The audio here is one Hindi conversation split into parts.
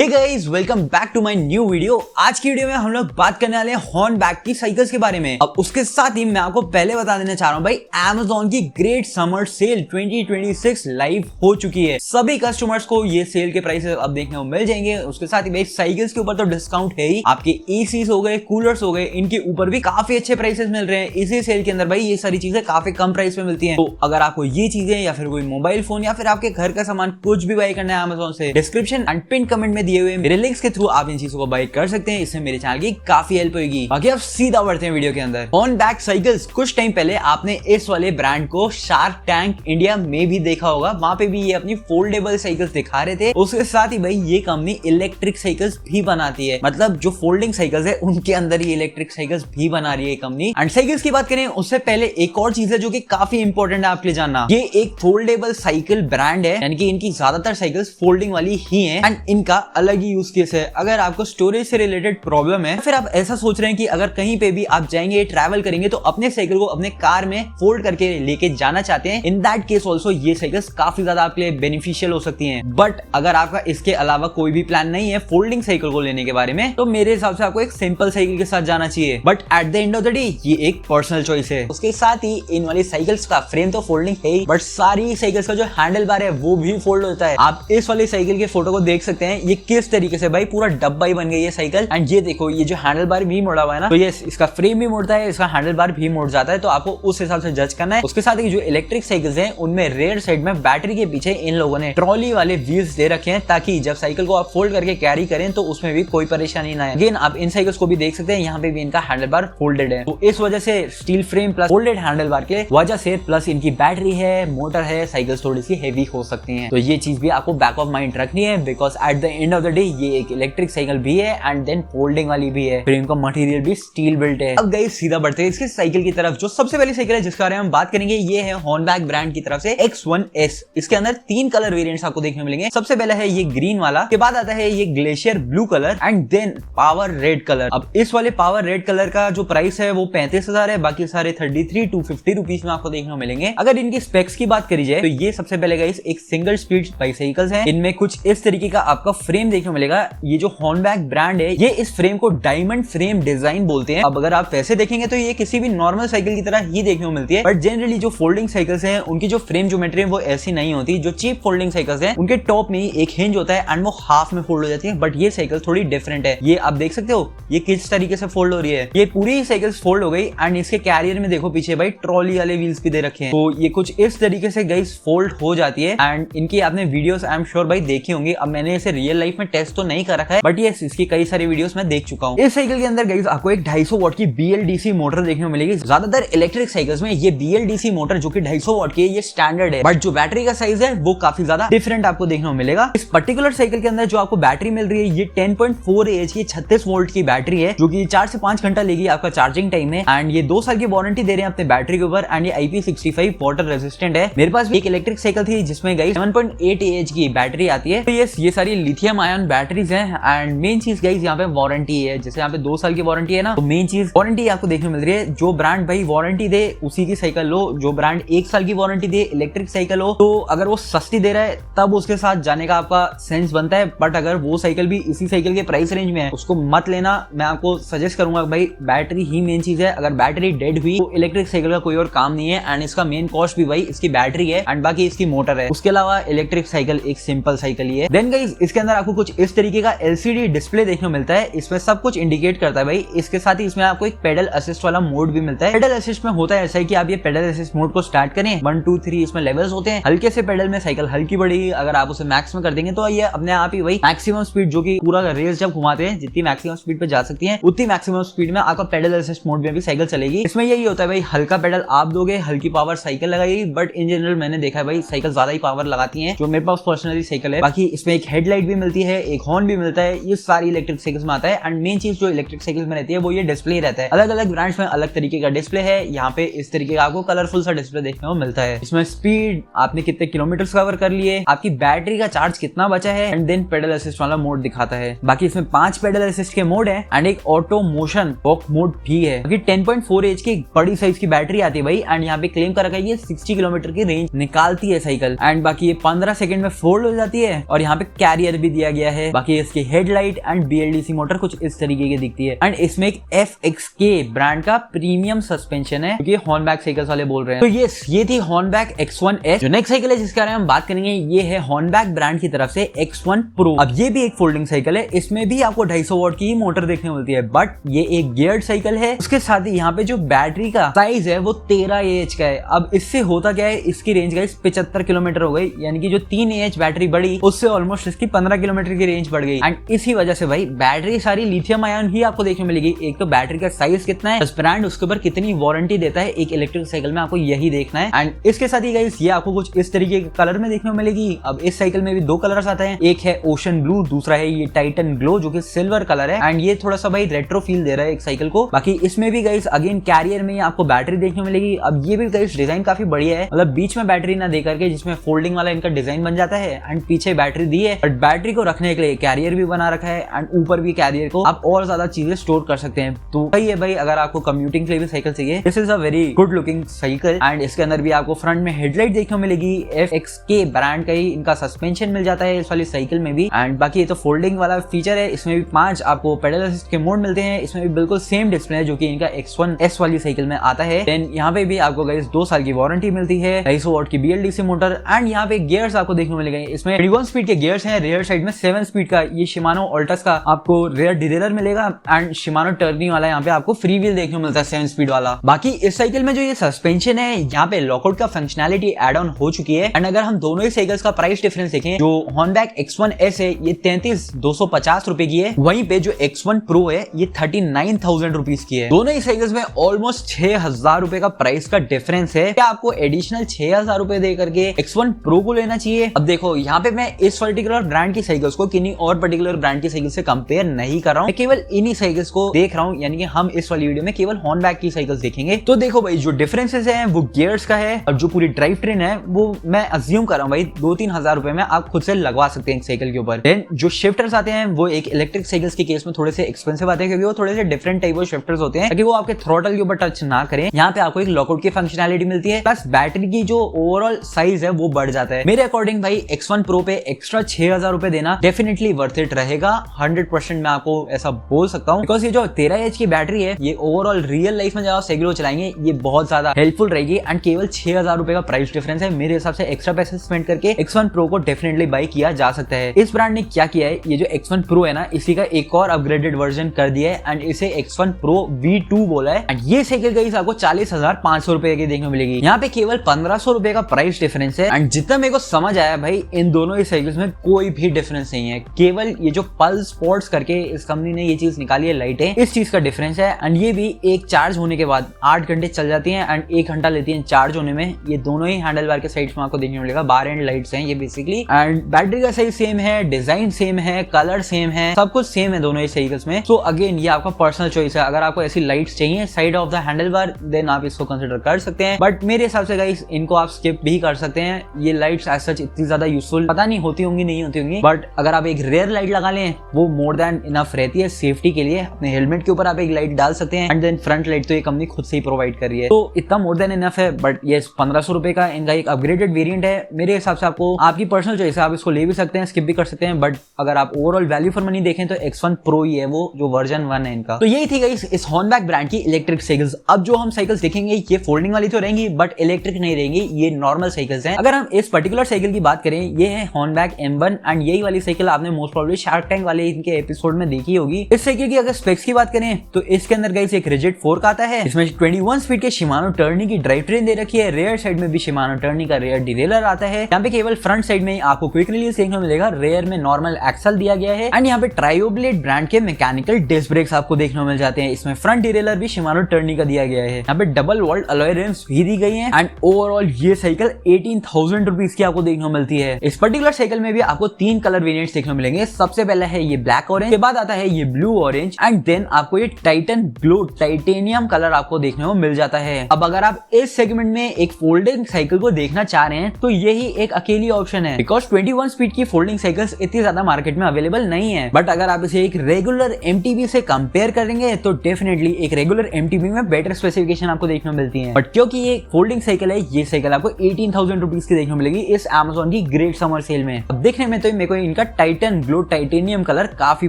Hey guys, welcome back to my new video. आज की वीडियो में हम लोग बात करने वाले हैं हॉर्नबैक की साइकिल्स के बारे में। अब उसके साथ ही मैं आपको पहले बता देना चाह रहा हूं भाई, Amazon की ग्रेट समर सेल 2026 लाइव हो चुकी है। सभी कस्टमर्स को ये सेल के प्राइसेस अब देखने को मिल जाएंगे। उसके साथ ही भाई साइकिल्स के ऊपर तो डिस्काउंट है ही, आपके एसी हो गए, कूलर्स हो गए, इनके ऊपर भी काफी अच्छे प्राइसेस मिल रहे हैं। इसी सेल के अंदर भाई ये सारी चीजें काफी कम प्राइस में मिलती है। तो अगर आपको ये चीजें या फिर कोई मोबाइल फोन या फिर आपके घर का सामान कुछ भी बाय करना है Amazon से, डिस्क्रिप्शन एंड पिन कमेंट में दिए हुए मेरे लिंक्स के थ्रू आप इन चीजों को बाय कर सकते हैं। इससे मेरे चैनल की काफी हेल्प होगी। बाकी अब सीधा बढ़ते हैं वीडियो के अंदर। हॉर्नबैक साइकिल्स, कुछ टाइम पहले आपने इस वाले ब्रांड को शार्क टैंक इंडिया में भी देखा होगा। वहां पे भी ये अपनी फोल्डेबल साइकिल्स दिखा रहे थे। उसके साथ ही भाई ये कंपनी इलेक्ट्रिक साइकिल्स भी बनाती है, मतलब जो फोल्डिंग साइकिल्स है उनके अंदर ये इलेक्ट्रिक साइकिल्स भी बना रही है कंपनी। एंड साइकिल्स की बात करें उससे पहले एक और चीज है जो कि काफी इंपॉर्टेंट है आपके लिए जानना। ये एक फोल्डेबल साइकिल ब्रांड है, यानी कि इनकी ज्यादातर साइकिल्स फोल्डिंग वाली ही है एंड इनका अलग ही यूज केस है। अगर आपको स्टोरेज से रिलेटेड प्रॉब्लम है, फिर आप ऐसा सोच रहे हैं कि अगर कहीं पे भी आप जाएंगे, ट्रैवल करेंगे, तो अपने साइकिल को अपने कार में फोल्ड करके लेके जाना चाहते हैं, इन दैट केस ऑल्सो ये साइकिल्स काफी ज्यादा आपके लिए बेनिफिशियल हो सकती हैं। बट अगर आपका इसके अलावा कोई भी प्लान नहीं है फोल्डिंग साइकिल को लेने के बारे में, तो मेरे हिसाब से आपको एक सिंपल साइकिल के साथ जाना चाहिए। But at the end of the day ये एक पर्सनल चॉइस है। उसके साथ ही इन वाली साइकिल्स का फ्रेम तो फोल्डिंग है ही, बट सारी साइकिल्स का जो हैंडल बार है वो भी फोल्ड होता है। आप इस वाली साइकिल के फोटो को देख सकते हैं, ये किस तरीके से भाई पूरा डब्बा ही बन गई है साइकिल। एंड ये देखो, ये जो हैंडल बार भी मुड़ा हुआ है ना, तो ये इसका फ्रेम भी मुड़ता है, इसका हैंडल बार भी मुड़ जाता है। तो आपको उस हिसाब से जज करना है। उसके साथ ही जो इलेक्ट्रिक साइकिल्स हैं उनमें रेयर साइड में बैटरी के पीछे इन लोगों ने ट्रॉली वाले व्हील्स दे रखे हैं, ताकि जब साइकिल को आप फोल्ड करके कैरी करें तो उसमें भी कोई परेशानी ना आए। अगेन आप इन साइकिल्स को भी देख सकते हैं, यहाँ पे भी इनका हैंडल बार फोल्डेड है। तो इस वजह से steel frame plus folded handle bar के वजह से, प्लस इनकी बैटरी है, मोटर है, साइकिल्स थोड़ी सी हेवी हो सकती हैं। तो ये चीज भी आपको बैक ऑफ माइंड रखनी है, because at the end of the day ये एक इलेक्ट्रिक साइकिल भी है एंड देन फोल्डिंग वाली भी है। फ्रेम का मटेरियल भी स्टील बिल्ट है। अब गाइस सीधा बढ़ते हैं इसके साइकिल की तरफ। जो सबसे पहली साइकिल है जिसके बारे में हम बात करेंगे, ये है हॉर्नबैक ब्रांड की तरफ से X1S। इसके अंदर 3 कलर वेरिएंट्स आपको देखने मिलेंगे। सबसे पहले है ये ग्रीन वाला, के बाद आता है ये glacier blue colour and then power red colour. अब इस वाले पावर रेड कलर का जो प्राइस है वो 35,000 है, बाकी सारे 33,250 रुपीज में आपको देखने को मिलेंगे। अगर इनकी स्पेक्स की बात करी जाए तो ये सबसे पहले गाइस एक सिंगल स्पीड बाइसाइकिल्स है। इनमें कुछ इस तरीके का आपका फ्रेम देखने को मिलेगा। ये जो हॉर्नबैक ब्रांड है, ये इस फ्रेम को डायमंड फ्रेम डिजाइन बोलते हैं। अब अगर आप वैसे देखेंगे तो ये किसी भी नॉर्मल साइकिल की तरह ही देखने को मिलती है, बट जनरली जो फोल्डिंग साइकिल्स हैं उनकी जो फ्रेम ज्योमेट्री है वो ऐसी नहीं होती। जो चीप फोल्डिंग साइकिल्स हैं उनके टॉप में एक हिंज होता है एंड वो हाफ में फोल्ड हो जाती है, बट ये साइकिल थोड़ी डिफरेंट है। ये आप देख सकते हो ये किस तरीके से फोल्ड हो रही है। ये पूरी साइकिल फोल्ड हो गई एंड इसके कैरियर में देखो पीछे भाई ट्रॉली वाले व्हील्स भी दे रखे हैं। तो ये कुछ इस तरीके से गाइस फोल्ड हो जाती है एंड इनकी आपने वीडियोस आई एम श्योर भाई देखी होंगी। अब मैंने इसे रियल लाइफ में टेस्ट तो नहीं कर रखा है, बट ये इसकी कई सारी वीडियोस मैं देख चुका हूँ। इस साइकिल के अंदर गाइस आपको एक 250 वॉट की BLDC मोटर देखने को मिलेगी। ज्यादातर इलेक्ट्रिक साइकिल्स में ये BLDC मोटर जो कि 250 वॉट की है ये स्टैंडर्ड है, बट जो बैटरी का साइज है वो काफी ज्यादा डिफरेंट आपको देखने को मिलेगा। इस पर्टिकुलर साइकिल के अंदर जो आपको बैटरी मिल रही है ये 10.4 AH की 36 वोल्ट की बैटरी है, जो कि 4 से 5 घंटा लेगी आपका चार्जिंग टाइम में। एंड ये 2 साल की वारंटी दे रहे हैं अपने बैटरी के ऊपर एंड ये IP65 वाटर रेजिस्टेंट है। मेरे पास एक इलेक्ट्रिक साइकिल थी जिसमें गाइस 7.8 AH की बैटरी आती है। तो ये सारी लिथियम आयन बैटरीज हैं एंड मेन चीज गाइस यहाँ पे वारंटी है। जैसे यहाँ पे 2 साल की वारंटी है ना, तो मेन चीज वारंटी आपको देखने मिल रही है। जो ब्रांड भाई वारंटी दे उसी की साइकिल लो। जो ब्रांड 1 साल की वारंटी दे इलेक्ट्रिक साइकिल हो, तो अगर वो सस्ती दे रहा है तब उसके साथ जाने का आपका सेंस बनता है। बट अगर वो साइकिल भी इसी साइकिल के प्राइस रेंज में है, उसको मत लेना। मैं आपको सजेस्ट करूंगा भाई बैटरी ही मेन चीज है। अगर बैटरी डेड हुई तो इलेक्ट्रिक साइकिल का कोई और काम नहीं है एंड इसका मेन कॉस्ट भी भाई इसकी बैटरी है एंड बाकी इसकी मोटर है। उसके अलावा इलेक्ट्रिक साइकिल एक सिंपल साइकिल ही है। देन गाइस इसके अंदर आपको कुछ इस तरीके का LCD डिस्प्ले देखने को मिलता है। इसमें सब कुछ इंडिकेट करता है भाई। इसके साथ ही इसमें आपको एक पेडल असिस्ट वाला मोड भी मिलता है। पेडल असिस्ट में होता है ऐसा है कि आप ये पेडल असिस्ट मोड को स्टार्ट करें, 1 2 3 इसमें लेवल्स होते हैं। हल्के से पेडल में साइकिल हल्की बढ़ेगी, अगर आप उसे मैक्स में कर देंगे तो ये अपने आप ही वही मैक्सिमम स्पीड, जो कि पूरा रेस जब घुमाते हैं जितनी मैक्सिमम स्पीड पे जा सकती है उतनी मैक्सिमम स्पीड में आपका पेडल असिस्ट मोड में भी साइकिल चलेगी। इसमें यही होता है भाई, हल्का पेडल आप दोगे, हल्की पावर साइकिल लगाएगी, बट इन जनरल मैंने देखा है भाई साइकिल ज्यादा ही पावर लगाती है, जो मेरे पास पर्सनली साइकिल है। बाकी इसमें एक हेडलाइट भी मिलती है, एक हॉर्न भी मिलता है। ये सारी इलेक्ट्रिक साइकिल्स में आता है एंड मेन चीज जो इलेक्ट्रिक साइकिल में रहती है वो ये डिस्प्ले रहता है। अलग अलग ब्रांड्स में अलग तरीके का डिस्प्ले है। यहाँ पे इस तरीके का आपको कलरफुल सा डिस्प्ले देखने को मिलता है। इसमें स्पीड, आपने कितने किलोमीटर कवर कर लिए, आपकी बैटरी का चार्ज कितना बचा है एंड देन पेडल असिस्ट वाला मोड दिखाता है। बाकी इसमें 5 पेडल असिस्ट के मोड है एंड एक ऑटो मोशन वॉक मोड भी है। बाकी 10.4 AH की बड़ी साइज की बैटरी आती है भाई एंड यहाँ पे क्लेम कर रखा है ये 60 किलोमीटर की रेंज निकालती है साइकिल एंड बाकी ये 15 सेकंड में फोल्ड हो जाती है और यहाँ पे कैरियर भी दिया दिया गया है। बाकी इसकी हेडलाइट एंड BLDC मोटर कुछ इस तरीके की दिखती है एंड इसमें एक FXK ब्रांड का प्रीमियम सस्पेंशन है क्योंकि हॉर्नबैक साइकिल्स वाले बोल रहे हैं। तो ये थी हॉर्नबैक X1S। जो नेक्स्ट साइकिल है जिसके बारे में हम बात करेंगे ये है हॉर्नबैक ब्रांड की तरफ से X1 Pro। अब ये भी एक फोल्डिंग साइकिल है, इसमें भी आपको 250 वॉट की मोटर देखने मिलती है, बट ये एक गियर्ड साइकिल है। उसके साथ ही यहाँ पे जो बैटरी का साइज है वो 13 AH का है। अब इससे होता क्या है, इसकी रेंज गाइस 75 किलोमीटर हो गई, यानी कि जो 3 AH बैटरी बढ़ी उससे ऑलमोस्ट इसकी 15 किलोमीटर की रेंज बढ़ गई। एंड इसी वजह से भाई बैटरी सारी लिथियम आयन ही आपको देखने मिलेगी। एक तो बैटरी का साइज कितना है, ब्रांड उसके ऊपर कितनी वारंटी देता है एक इलेक्ट्रिक साइकिल में, आपको यही देखना है। एंड इसके साथ ही गाइस ये आपको कुछ इस तरीके के कलर में देखने को मिलेगी। अब इस साइकिल में भी दो कलर्स आते हैं, एक है ओशन ब्लू, दूसरा है ये टाइटन ग्लो जो कि सिल्वर कलर है। एंड ये थोड़ा सा भाई रेट्रो फील दे रहा है एक साइकिल को। बाकी इसमें भी गाइस अगेन कैरियर में आपको बैटरी देखने को मिलेगी। अब ये भी गाइस डिजाइन काफी बढ़िया है, मतलब बीच में बैटरी ना दे करके जिसमें फोल्डिंग वाला इनका डिजाइन बन जाता है एंड पीछे बैटरी दी है, बट बैटरी को रखने के लिए कैरियर भी बना रखा है एंड ऊपर भी कैरियर को आप और ज्यादा चीजें स्टोर कर सकते हैं। तो सही है भाई, अगर आपको कम्यूटिंग के लिए भी साइकिल चाहिए, this is a very good looking cycle. And इसके अंदर भी आपको फ्रंट में हेडलाइट देखने को मिलेगी, FXK ब्रांड का ही इनका सस्पेंशन मिल जाता है इस वाली साइकिल में भी। एंड बाकी ये तो फोल्डिंग वाला फीचर है, इसमें भी 5 आपको पेडल असिस्ट के मोड मिलते हैं। इसमें भी बिल्कुल सेम डिस्प्ले है जो कि इनका X1S वाली साइकिल में आता है। देन यहाँ पे भी आपको गाइस 2 साल की वारंटी मिलती है, 250 वॉट की BLDC मोटर एंड यहाँ पे गियर्स आपको देखने को मिलेंगे। इसमें 21 स्पीड के गियर्स हैं, रियर साइड में 7 स्पीड का ये शिमानो ऑल्टस का आपको रियर डिरेलर मिलेगा एंड शिमानो टर्नी वाला यहाँ पे आपको फ्री व्हील देखने को मिलता है 7 स्पीड वाला। बाकी इस साइकिल में जो ये सस्पेंशन है यहाँ पे लॉकआउट का फंक्शनैलिटी एड ऑन हो चुकी है। एंड अगर हम दोनों ही साइकिल्स का प्राइस डिफरेंस देखें, जो हॉर्नबैक X1S है ये 33,250 रुपए की है, वहीं पे जो X1 Pro है ये 39,000 रुपीज की है। दोनों ही साइकिल्स में ऑलमोस्ट 6,000 रुपए का प्राइस का डिफरेंस है। क्या आपको एडिशनल 6,000 रुपए दे करके X1 Pro को लेना चाहिए? अब देखो यहाँ पे मैं इस पर्टिकुलर ब्रांड की साइकिल्स को किन्हीं और पर्टिकुलर ब्रांड की साइकिल से कंपेयर नहीं कर रहा हूँ, केवल इन्हीं साइकिल्स को देख रहा हूँ, यानी कि हम इस वाली वीडियो में केवल हॉर्नबैक की साइकिल्स देखेंगे। तो देखो भाई जो डिफरेंसेस हैं वो गियर्स का है और जो पूरी ड्राइव ट्रेन है वो मैं अज्यूम कर रहा हूँ भाई 2-3 हजार रुपए में आप खुद से लगवा सकते हैं साइकिल के ऊपर। देन जो शिफ्टर्स आते हैं वो एक इलेक्ट्रिक साइकिल्स के केस में थोड़े से एक्सपेंसिव आते हैं क्योंकि वो थोड़े से डिफरेंट टाइप ऑफ शिफ्टर्स होते हैं ताकि वो आपके थ्रॉटल के ऊपर टच ना करें। यहाँ पे आपको एक लॉकआउट की फंक्शनैलिटी मिलती है, प्लस बैटरी की जो ओवरऑल साइज है वो बढ़ जाता है। मेरे अकॉर्डिंग भाई X1 Pro पे एक्स्ट्रा 6,000 रुपए देना डेफिनेटली वर्थ इट रहेगा, 100% मैं आपको ऐसा बोल सकता हूँ। बिकॉज ये जो 13 AH की बैटरी है ये ओवरऑल रियल लाइफ में जब आप साइकिल चलाएंगे ये बहुत ज्यादा हेल्पफुल रहेगी। एंड केवल 6,000 रुपए का प्राइस डिफरेंस है, मेरे हिसाब से एक्स्ट्रा पैसे स्पेंड करके X1 Pro को डेफिनेटली बाय किया जा सकता है। इस ब्रांड ने क्या किया है, ये जो X1 Pro है ना इसी का एक और अपग्रेडेड वर्जन कर दिया है एंड इसे X1 Pro V2 बोला है। एंड ये साइकिल गाइस आपको 40,500 रुपए की देखने को मिलेगी। यहाँ पे केवल 1,500 रुपए का प्राइस डिफरेंस है। एंड जितना मेरे को समझ आया भाई इन दोनों ही साइकिल्स में कोई भी डिफरेंस नहीं है, केवल ये जो पल्स स्पोर्ट्स करके इस कंपनी ने ये चीज निकाली है लाइटें, इस चीज का डिफरेंस है। एंड ये भी एक चार्ज होने के बाद 8 घंटे चल जाती है एंड 1 घंटा लेती है चार्ज होने में। ये दोनों ही हैंडल बार के साइड्स में आपको देखने को मिलेगा, बार एंड लाइट्स हैं ये बेसिकली। एंड बैटरी का साइज सेम है, डिजाइन सेम है, कलर सेम है, सब कुछ सेम है दोनों ही साइकिल्स में। सो अगेन ये आपका पर्सनल चॉइस है, अगर आपको ऐसी लाइट्स चाहिए side of the handle bar then आप इसको कंसिडर कर सकते हैं, बट मेरे हिसाब से गाइस इनको आप स्किप भी कर सकते हैं। ये लाइट्स एज सच इतनी ज्यादा यूजफुल पता नहीं होती होंगी नहीं होती होंगी, बट अगर आप एक रेयर लाइट लगा लें वो मोर देन इनफ रहती है सेफ्टी के लिए। अपने हेलमेट के ऊपर आप एक लाइट डाल सकते हैं एंड देन फ्रंट लाइट तो ये कंपनी खुद से ही प्रोवाइड कर रही है, तो इतना मोर देन इनफ है। बट ये 1,500 रुपए का इनका एक अपग्रेडेड वेरिएंट है, मेरे हिसाब से आपको आपकी पर्सनल चॉइस है, आप इसको ले भी सकते हैं स्किप भी कर सकते हैं, बट अगर आप ओवरऑल वैल्यू फॉर मनी देखें तो X1 Pro ही है वो जो वर्जन 1 है इनका। तो यही थी गाइस इस हॉर्नबैक ब्रांड की इलेक्ट्रिक साइकिल्स। अब जो हम साइकिल्स देखेंगे ये फोल्डिंग वाली तो रहेंगी बट इलेक्ट्रिक नहीं रहेंगी, ये नॉर्मल साइकिल्स हैं। अगर हम इस पर्टिकुलर साइकिल की बात करें ये है हॉर्नबैक M1 एंड यही वाली साइकिल आपने मोस्ट प्रोबेबली शार्क टैंक वाले इनके एपिसोड में देखी होगी। इस साइकिल की अगर स्पेक्स की बात करें तो इसके अंदर गाइस एक रिजिड फोर्क आता है, इसमें 21 स्पीड के शिमानो टर्नी की ड्राइव ट्रेन दे रखी है, रेयर साइड में भी शिमानो टर्नी का रेयर डिरेलर आता है। यहाँ पे केवल फ्रंट साइड में आपको क्विक रिलीज देखने को मिलेगा, रेयर में नॉर्मल एक्सल दिया गया है एंड यहाँ पे ट्रायोब्लेड ब्रांड के मैकेनिकल डिस्क ब्रेक्स आपको देखने को मिल जाते हैं। इसमें फ्रंट डिरेलर भी शिमानो टर्नी का दिया गया है, यहाँ पे डबल वॉल्ट अलॉय रिम्स भी दी गई है एंड ओवरऑल ये साइकिल 18,000 रुपीज की आपको देखने को मिलती है। इस पर्टिकुलर साइकिल में भी आपको 3 कलर वेरिएंट्स देखने को मिलेंगे। सबसे पहला है ये ब्लैक ऑरेंज, के बाद आता है ये ब्लू ऑरेंज एंड देन आपको ये टाइटन ग्लो टाइटेनियम कलर आपको देखने को मिल जाता है। अब अगर आप इस सेगमेंट में एक फोल्डिंग साइकिल को देखना चाह रहे हैं तो यही एक अकेली ऑप्शन है, बिकॉज 21 स्पीड की फोल्डिंग साइकिल्स इतनी ज्यादा मार्केट में अवेलेबल नहीं है। बट अगर आप इसे एक रेगुलर MTB से कंपेयर करेंगे तो डेफिनेटली एक रेगुलर MTB में बेटर स्पेसिफिकेशन आपको देखने को मिलती है। बट क्योंकि ये फोल्डिंग साइकिल है ये साइकिल आपको 18,000 रुपीज की देखने को मिलेगी इस Amazon की ग्रेट समर सेल में। अब देखने में तो मेरे को इनका इनका टाइटन ग्लो टाइटेनियम कलर काफी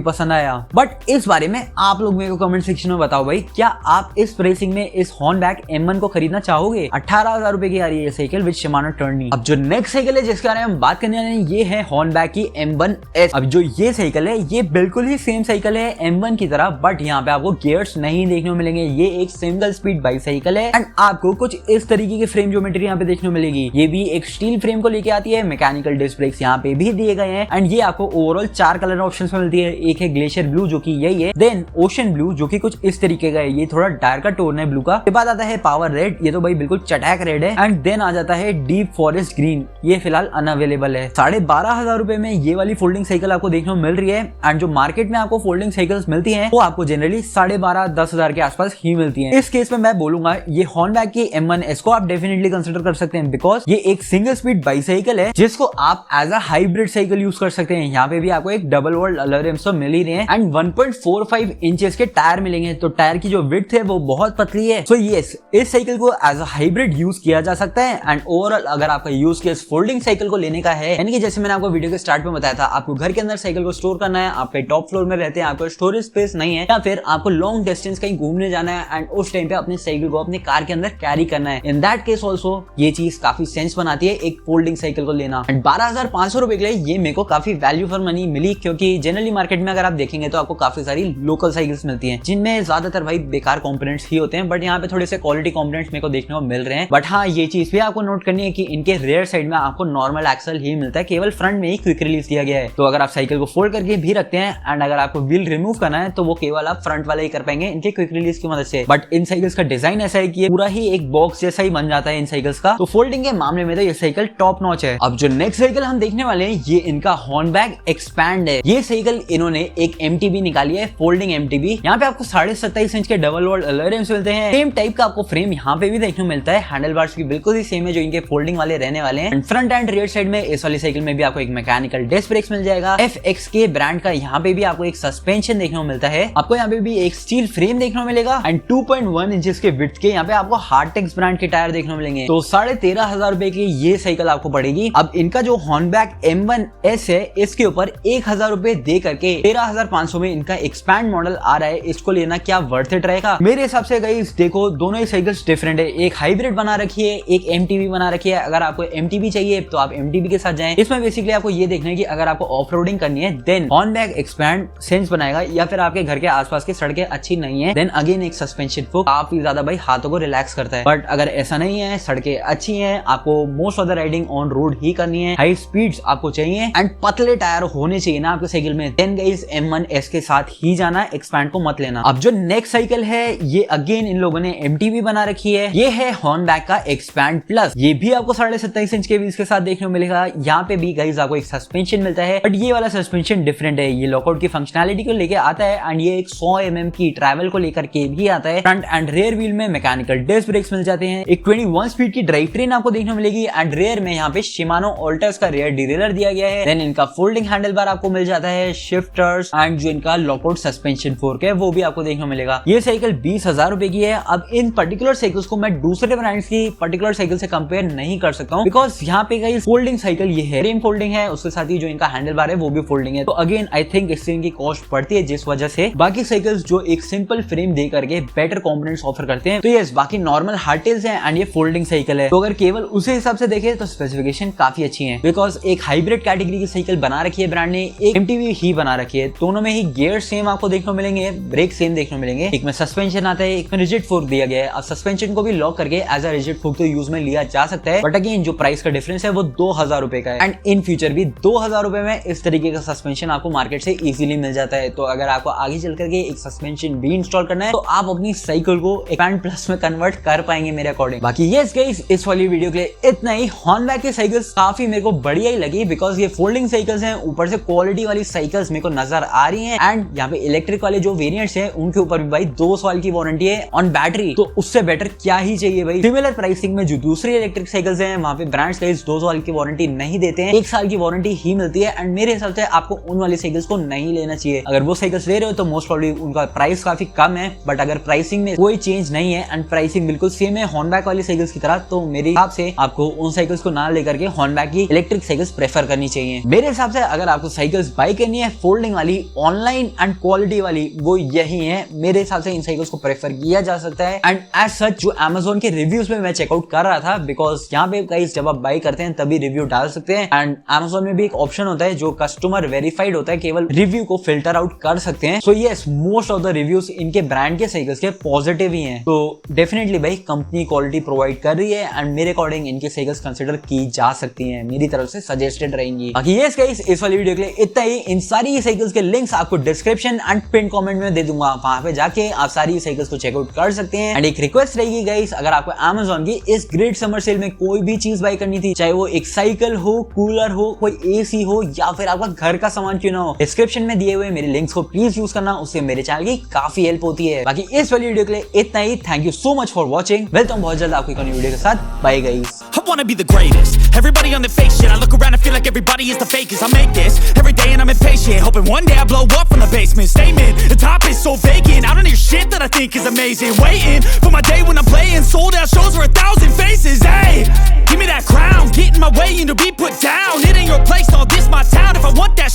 पसंद आया। बट इस बारे में आप लोग मेरे को कमेंट सेक्शन में बताओ भाई, क्या आप इस प्राइसिंग में इस हॉर्नबैक M1 को खरीदना चाहोगे? 18,000 रुपए की आ रही है ये साइकिल विद शिमानो टर्नी। अब जो नेक्स्ट साइकिल है जिसके बारे में हम बात करने वाले हैं ये है हॉर्नबैक की M1S। अब जो ये साइकिल है ये बिल्कुल ही सेम साइकिल है M1 की तरह, बट यहाँ पे आपको गियर्स नहीं देखने को मिलेंगे। ये एक सिंगल स्पीड बाइसाइकिल है एंड आपको कुछ इस तरीके की फ्रेम ज्योमेट्री यहाँ पे देखने को मिलेगी। ये भी एक स्टील फ्रेम को लेके आती है, मैकेनिकल डिस्क ब्रेक्स यहाँ पे भी दिए गए हैं एंड ये आपको ओवरऑल 4 कलर ऑप्शंस में मिलती है। एक है ग्लेशियर ब्लू जो कि यही है, देन ओशन ब्लू जो कि कुछ इस तरीके का है, ये थोड़ा डार्क का टोन है ब्लू का। के बाद आता है पावर रेड, ये तो भाई बिल्कुल चटैक रेड है एंड देन आ जाता है डीप फॉरेस्ट ग्रीन, ये फिलहाल अनअवेलेबल है। 12,500 रुपए में ये वाली फोल्डिंग साइकिल आपको देखने को मिल रही है एंड जो मार्केट में आपको फोल्डिंग साइकिल्स मिलती हैं वो आपको जनरली 12,500-10,000 के आसपास ही मिलती हैं। इस केस में मैं बोलूंगा ये हॉर्नबैक की M1S को आप डेफिनेटली कंसिडर कर सकते हैं, बिकॉज ये एक सिंगल स्पीड बाइसाइकिल है जिसको आप as a hybrid cycle use कर सकते हैं। यहाँ पे भी आपको एक डबल वर्ल्ड अलग रिम्स तो मिल ही रहे हैं एंड 1.45 इंचेस के टायर मिलेंगे, तो टायर की जो विड्थ है वो बहुत पतली है। सो यस, इस साइकिल को एज अ हाइब्रिड यूज किया जा सकता है एंड ओवरऑल अगर आपका यूज केस फोल्डिंग साइकिल को लेने का है, यानी कि जैसे मैंने आपको वीडियो के स्टार्ट में बताया था, आपको घर के अंदर साइकिल को स्टोर करना है, आपके टॉप फ्लोर में रहते हैं, आपको स्टोरेज स्पेस नहीं है, या फिर आपको लॉन्ग डिस्टेंस कहीं घूमने जाना है एंड उस टाइम पे अपनी साइकिल को अपनी कार के अंदर कैरी करना है, इन दैट केस ऑल्सो ये चीज काफी सेंस बनाती है एक फोल्डिंग साइकिल को लेना। एंड 12,500 रुपए के लिए ये मेरे को काफी वैल्यू फॉर मनी मिली, क्योंकि जनरली मार्केट में अगर आप देखेंगे तो आपको काफी सारी लोकल साइकिल्स मिलती हैं जिनमें ज्यादातर भाई बेकार कंपोनेंट्स ही होते हैं, बट यहाँ पे थोड़े से क्वालिटी कंपोनेंट्स मेरे को देखने को मिल रहे हैं। बट हाँ, ये चीज भी आपको नोट करनी है कि इनके रेयर साइड में आपको नॉर्मल एक्सल ही मिलता है, केवल फ्रंट में ही क्विक रिलीज दिया गया है। तो अगर आप साइकिल को फोल्ड करके भी रखते हैं एंड अगर आपको व्हील रिमूव करना है तो वो केवल आप फ्रंट वाला ही कर पाएंगे इनके क्विक रिलीज की मदद से। बट इन साइकिल्स का डिजाइन ऐसा है कि पूरा ही एक बॉक्स जैसा ही बन जाता है इन साइकिल्स का, तो फोल्डिंग के मामले में तो ये साइकिल टॉप नॉच है। अब जो नेक्स्ट साइकिल हम देखने वाले हैं ये इनका हॉर्नबैक एक्सपैंड है। ये साइकिल इन्होंने एक MTB निकाली है, फोल्डिंग MTB। यहाँ पे आपको 27.5 इंच के डबल वर्ल्ड अलॉय रिम्स मिलते हैं, सेम टाइप का आपको फ्रेम यहाँ पे भी देखने को मिलता है, हैंडल बार्स भी बिल्कुल ही सेम है जो इनके फोल्डिंग वाले रहने वाले हैं। फ्रंट एंड रियर साइड में इस वाली साइकिल में भी आपको एक मैकेनिकल डिस्क ब्रेक्स मिल जाएगा, FX के ब्रांड का। यहाँ पे भी आपको एक सस्पेंशन देखने को मिलता है, आपको यहाँ पे भी एक स्टील फ्रेम देखने को मिलेगा एंड 2.1 इंचेस के विड्थ के यहाँ पे आपको हार्टेक्स ब्रांड के टायर देखने को मिलेंगे। तो 13,500 रुपए की ये साइकिल आपको पड़ेगी। अब इनका जो हॉर्नबैक M1S है इसके ऊपर 1,000 रुपए दे करके 13,500 में इनका एक्सपैंड मॉडल आ रहा है। इसको लेना क्या वर्थ इट रहेगा? मेरे हिसाब से गाइस देखो, दोनों ही साइकिल्स डिफरेंट है, एक हाइब्रिड बना रखी है, एक MTB बना रखी है। अगर आपको MTB चाहिए तो आप MTB के साथ जाएं। इसमें बेसिकली आपको ये देखना है कि अगर आपको ऑफ रोडिंग करनी है देन हॉर्नबैक एक्सपैंड सेंस बनाएगा, या फिर आपके घर के आसपास की सड़कें अच्छी नहीं है देन अगेन एक सस्पेंशन को काफी ज्यादा भाई हाथों को रिलैक्स करता है। बट अगर ऐसा नहीं है, सड़कें अच्छी हैं, आपको most of the riding on road ही करनी है, हाई स्पीड्स आपको चाहिए एंड पतले टायर होने चाहिए ना आपके साइकिल में, देन गाइस M1S के साथ ही जाना, एक्सपैंड को मत लेना। अब जो नेक्स्ट साइकिल है ये अगेन इन लोगों ने MTB बना रखी है, ये है हॉर्नबैक का एक्सपैंड प्लस। ये भी आपको 27.5 इंच के व्हील्स के साथ देखने को मिलेगा। यहाँ पे भी गाइस आपको एक सस्पेंशन मिलता है, बट ये वाला सस्पेंशन डिफरेंट है, ये लॉकआउट की फंक्शनैलिटी को लेकर आता है एंड ये एक 100 mm की ट्रैवल को लेकर के भी आता है। फ्रंट एंड रेयर व्हील में मैकेनिकल डिस्क ब्रेक्स मिल जाते हैं, एक 21 स्पीड की ड्राइव ट्रेन आपको देखने को मिलेगी एंड रेयर में यहाँ पे शिमानो ऑल्टर्स का रेयर डिरेलर दिया गया है। देन इनका फोल्डिंग हैंडल बार आपको मिल जाता है, शिफ्टर्स एंड जो इनका लॉकआउट सस्पेंशन फोर्क है वो भी आपको देखने को मिलेगा। ये साइकिल 20,000 रुपए की है। अब इन पर्टिकुलर साइकिल्स को मैं दूसरे ब्रांड्स की पर्टिकुलर साइकिल से कंपेयर नहीं कर सकता हूँ, बिकॉज यहाँ पे गाइस फोल्डिंग साइकिल ये है, फ्रेम फोल्डिंग है, उसके साथ ही जो इनका हैंडल बार है वो भी फोल्डिंग है। तो अगेन आई थिंक इससे इनकी कॉस्ट बढ़ती है, जिस वजह से बाकी साइकिल्स जो एक सिंपल फ्रेम दे करके बेटर कंपोनेंट्स ऑफर करते हैं, तो यस बाकी नॉर्मल हार्टेल्स हैं एंड ये फोल्डिंग साइकिल है। तो अगर केवल उसी हिसाब से देखें तो स्पेसिफिकेशन काफी अच्छी है, बिकॉज एक हाइब्रिड कैटेगरी की साइकिल बना रखी है ब्रांड ने, एक MTB ही बना रखी है। दोनों में ही गियर सेम आपको देखने को मिलेंगे, ब्रेक सेम देखने को मिलेंगे, एक में सस्पेंशन आता है, एक में रिजिड फोर्क दिया गया है। अब सस्पेंशन को भी लॉक करके एज अ रिजिड फोर्क तो यूज में लिया जा सकता है, बट अगेन जो प्राइस का डिफरेंस है वो 2,000 रुपए का है एंड इन फ्यूचर भी 2,000 रुपए में इस तरीके का सस्पेंशन आपको मार्केट से इजीली मिल जाता है। तो अगर आपको आगे चल करके एक सस्पेंशन भी इंस्टॉल करना है तो आप अपनी साइकिल को एक्सपैंड प्लस में कन्वर्ट कर पाएंगे मेरे अकॉर्डिंग। बाकी यस गाइस, इस वाली वीडियो के लिए इतना ही। हॉर्नबैक की साइकिल्स काफी मेरे को बढ़िया ही लगी, बिकॉज ये फोल्डिंग साइकिल्स हैं, ऊपर से क्वालिटी वाली साइकिल्स मेरे को नजर आ रही हैं एंड यहाँ पे इलेक्ट्रिक वाले जो वेरिएंट्स हैं उनके ऊपर भी भाई 2 साल की वारंटी है ऑन बैटरी, तो उससे बेटर क्या ही चाहिए भाई। सिमिलर प्राइसिंग में जो दूसरी इलेक्ट्रिक साइकिल्स हैं वहां पे ब्रांड्स गाइस 2 साल की वारंटी नहीं देते हैं, 1 साल की वारंटी ही मिलती है एंड मेरे हिसाब से आपको उन वाली साइकिल्स को नहीं लेना चाहिए। अगर वो साइकिल्स ले रहे हो तो मोस्ट प्रॉब्ली उनका प्राइस काफी कम है, बट अगर प्राइसिंग में कोई चेंज नहीं है एंड प्राइसिंग बिल्कुल सेम है हॉर्नबैक वाली साइकिल्स की तरह, तो मेरे हिसाब से आपको उन साइकिल्स को ना लेकर के हॉर्नबैक की इलेक्ट्रिक साइकिल्स प्रेफर करनी चाहिए। मेरे हिसाब से अगर आपको साइकिल्स बाय करनी है फोल्डिंग वाली, ऑनलाइन एंड क्वालिटी वाली, वो यही है। मेरे हिसाब से इन साइकिल्स को प्रेफर किया जा सकता है। एंड एज सच जो Amazon के रिव्यूज में मैं चेकआउट कर रहा था, बिकॉज यहाँ पे गाइस जब आप बाय करते हैं तभी रिव्यू डाल सकते हैं। एंड Amazon में भी एक ऑप्शन होता है जो कस्टमर वेरीफाइड होता है, केवल रिव्यू को फिल्टर आउट कर सकते हैं। So yes, most of the reviews इनके ब्रांड के साइकिल्स के पॉजिटिव ही हैं। तो डेफिनेटली भाई कंपनी क्वालिटी प्रोवाइड कर रही है एंड मेरे अकॉर्डिंग इनके साइकिल्स कंसिडर की जा सकती हैं, मेरी तरफ से सजेस्टेड रहेंगी। बाकी यस गाइस, इस वाली वीडियो के लिए इतना ही। इन सारी साइकिल्स के लिंक्स आपको डिस्क्रिप्शन एंड पिन कमेंट में दे दूंगा, वहां पे जाके आप सारी साइकिल्स को चेकआउट कर सकते हैं। एंड एक रिक्वेस्ट रहेगी गाइस, अगर आपको Amazon की इस ग्रेट समर सेल में कोई भी चीज बाय करनी थी, चाहे वो एक साइकिल हो, कूलर हो, कोई एसी हो या फिर आपका घर का सामान क्यों ना हो, डिस्क्रिप्शन में दिए हुए मेरे लिंक्स को प्लीज यूज करना, उससे मेरे चैनल की काफी हेल्प होती है। बाकी इस वाली वीडियो के लिए इतना ही। Thank you so much for watching. मिलता हूं बहुत जल्द आपको एक नई वीडियो के साथ। Bye guys. I wanna be the greatest. Everybody on the fake shit. I look around and feel like everybody is the fakest. I make this every day and I'm impatient, hoping one day I blow up from the basement. Statement, the top is so vacant. I don't hear shit that I think is amazing. Waiting for my day when I'm playing sold out shows for 1,000 faces. Hey, give me that crown, get in my way and to be put down. It ain't your place, no, this my town. If I want that